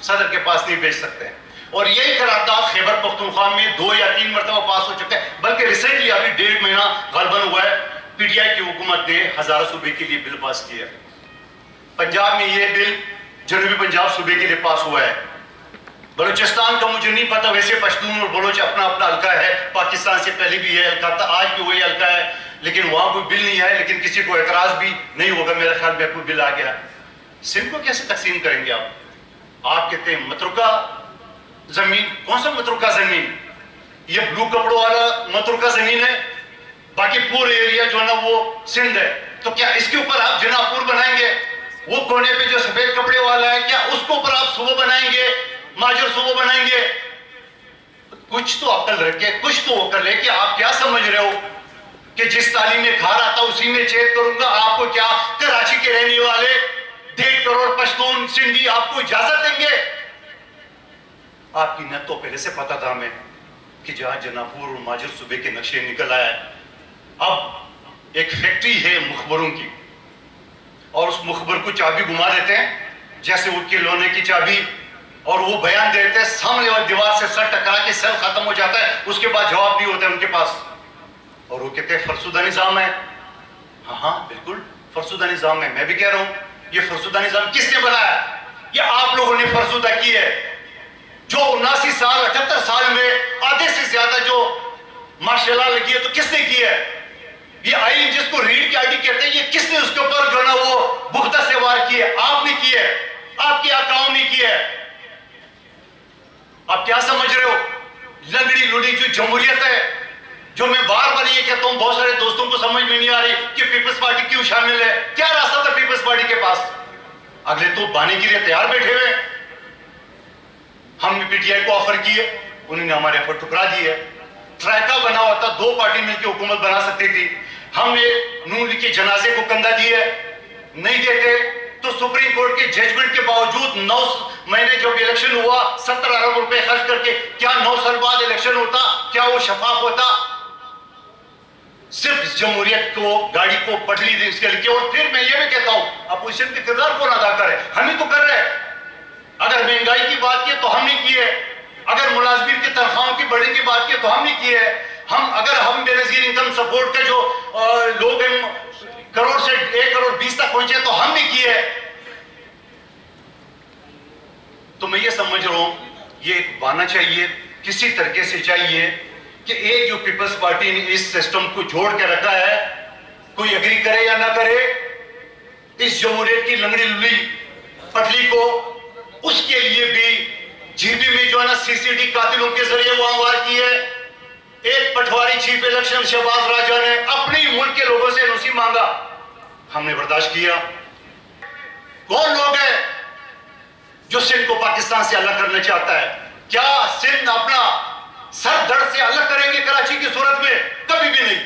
सदर के पास नहीं भेज सकते। और यही करारदाद खैबर पख्तूनख्वा में 2 या 3 मरतबा पास हो चुका है, बल्कि रिसेंटली अभी 1.5 महीना गलबन हुआ है, पीटीआई की हुकूमत ने हजारा सूबे के लिए बिल पास किया। पंजाब में यह बिल जनूबी पंजाब सूबे के लिए पास हुआ है। बलूचिस्तान का मुझे नहीं पता, वैसे पश्तून और बलोच अपना अपना हल्का है, पाकिस्तान से पहले भी यह हल्का था, आज भी वही हल्का है, लेकिन वहां कोई बिल नहीं है, लेकिन किसी को एतराज भी नहीं होगा। मेरे ख्याल में कोई बिल आ गया। सिंध को कैसे तकसीम करेंगे आप कहते हैं मतरुका जमीन। कौन सा मतरुका जमीन? ये ब्लू कपड़ों वाला मतरुका जमीन है, बाकी पूरा एरिया जो है ना वो सिंध है। तो क्या इसके ऊपर आप जनापुर बनाएंगे? वो कोने पे जो सफेद कपड़े वाला है, क्या उसके ऊपर आप सूबा बनाएंगे, माजर सूबा बनाएंगे? कुछ तो अकल रखे, कुछ तो अकल है कि आप क्या समझ रहे हो कि जिस तालीम में खा रहा था उसी में चेक करूंगा। आपको क्या कराची के रहने वाले 1.5 करोड़ पश्तून सिंधी आपको इजाजत देंगे? आपकी नीयत तो पहले से पता था हमें कि जहां जनापुर और माजर सूबे के नक्शे निकल आए। अब एक फैक्ट्री है मुखबरों की, और उस मुखबर को चाबी घुमा देते हैं जैसे उठ के लोने की चाबी, और वो बयान देते हैं, सामने वाली दीवार से सर टकरा के सर खत्म हो जाता है, उसके बाद जवाब नहीं होता है उनके पास, और वो कहते हैं फरसुदा निजाम है। हाँ हाँ बिल्कुल फरसुदा निजाम है। मैं भी कह रहा हूं ये फरसुदा निजाम किसने बनाया? ये आप लोगों ने फरसुदा की है। जो 79 साल 78 साल में आधे से ज्यादा जो मार्शल लगी है, तो किसने की है? ये आईन जिसको रीढ़ की हड्डी कहते हैं, ये किसने उसके ऊपर जो ना वो बुख्ता से वार की है? आपने की है, आपके आकाओं ने की है। आप क्या समझ रहे हो? लंगड़ी लुड़ी जो जमहूरियत है, जो मैं बार बार ये कहता हूं, बहुत सारे दोस्तों को समझ में नहीं आ रही कि पीपल्स पार्टी क्यों शामिल है। क्या रास्ता था पीपल्स पार्टी के पास? अगले तो बाने के लिए तैयार बैठे हुए। हमने पीटीआई को ऑफर किए, उन्होंने हमारे ऑफर ठुकरा दिए। ट्राइका बना हुआ था, 2 पार्टी मिलकर हुकूमत बना सकती थी। हमने नून लीग के जनाजे को कंधा दिए, नहीं देते तो सुप्रीम कोर्ट के जजमेंट के बावजूद 9 महीने जब इलेक्शन हुआ 70 अरब रुपए खर्च करके, क्या 9 साल बाद इलेक्शन होता? क्या वो शफाफ होता? सिर्फ जमहूरियत को गाड़ी को पटरी दी इसके लिए। और फिर मैं ये भी कहता हूं, अपोजिशन के किरदार कौन अदा करे? हम ही तो कर रहे हैं। अगर महंगाई की बात की तो हमने की है, अगर मुलाजमीन की तनख्वाहों की बढ़ने की बात की तो हमने की है। हम बेनजीर इनकम सपोर्ट के जो लोग करोड़ से 1 करोड़ 20 तक पहुंचे तो हमने की है। तो मैं ये समझ रहा हूं ये एक बहाना चाहिए, किसी तरीके से चाहिए कि एक जो पीपल्स पार्टी ने इस सिस्टम को जोड़ के रखा है, कोई एग्री करे या ना करे, इस जमहूरियत की लंगड़ी लुली पटली को, उसके लिए भी जीबी में जो है ना सीसीडी कातिलों के जरिए वो हमवार की है। एक पटवारी चीफ इलेक्शन शहबाज राजा ने अपने ही मुल्क के लोगों से एनओसी मांगा, हमने बर्दाश्त किया। कौन लोग हैं जो सिंध को पाकिस्तान से अलग करना चाहता है? क्या सिंध अपना सर धड़ से अलग करेंगे कराची की सूरत में? कभी भी नहीं।